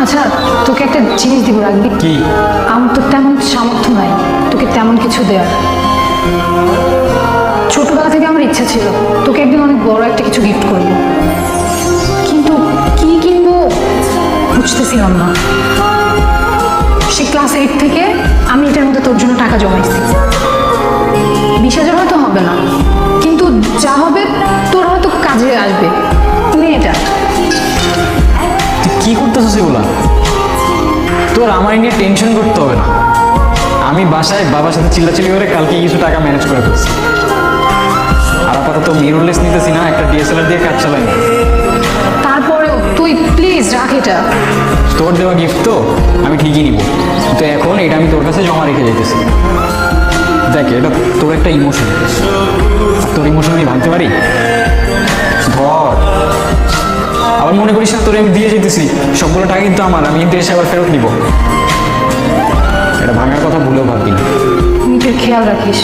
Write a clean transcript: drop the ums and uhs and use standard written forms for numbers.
আচ্ছা, তোকে একটা জিনিস দিব, রাখবি? কি? আমার তো তেমন সামর্থ্য নাই তোকে তেমন কিছু দেওয়ার। ছোটবেলা থেকে আমার ইচ্ছা ছিল তোকে একদিন অনেক বড় একটা কিছু গিফট করব, কিন্তু কি কিনবো বুঝতেছিলাম না। সে ক্লাস 8 থেকে আমি এটার মধ্যে তোর জন্য টাকা জমাইছি। 20,000 হয়তো হবে না, কিন্তু যা হবে তোর হয়তো কাজে আসবে। নে এটা। তুই কি করতেছিস এগুলা? তোর আমার নিয়ে টেনশন করতে হবে না। আমি বাসায় বাবার সাথে চিল্লাচিল্লি করে কালকে কিছু টাকা ম্যানেজ করে ফেলছি। আর আপাতত মিররলেস নিতেছি না, একটা ডিএসএলআর দিয়ে কাজ চালাই। তারপরেও তুই প্লিজ রাখ এটা। তোর দেওয়া গিফট তো আমি ঠিকই নিব, তো এখন এটা আমি তোর কাছে জমা রেখে যেতেছি। দেখ, এটা তোর একটা ইমোশন, তোর ইমোশন আমি ভাঙতে পারি? ধর, আবার মনে করিস না তোরে আমি দিয়ে যেতেছি, সবগুলো টাকা কিন্তু আমার, আমি কিন্তু এসে আবার ফেরত নিব। এটা ভাঙার কথা ভুলেও ভাববি না। নিজের খেয়াল রাখিস।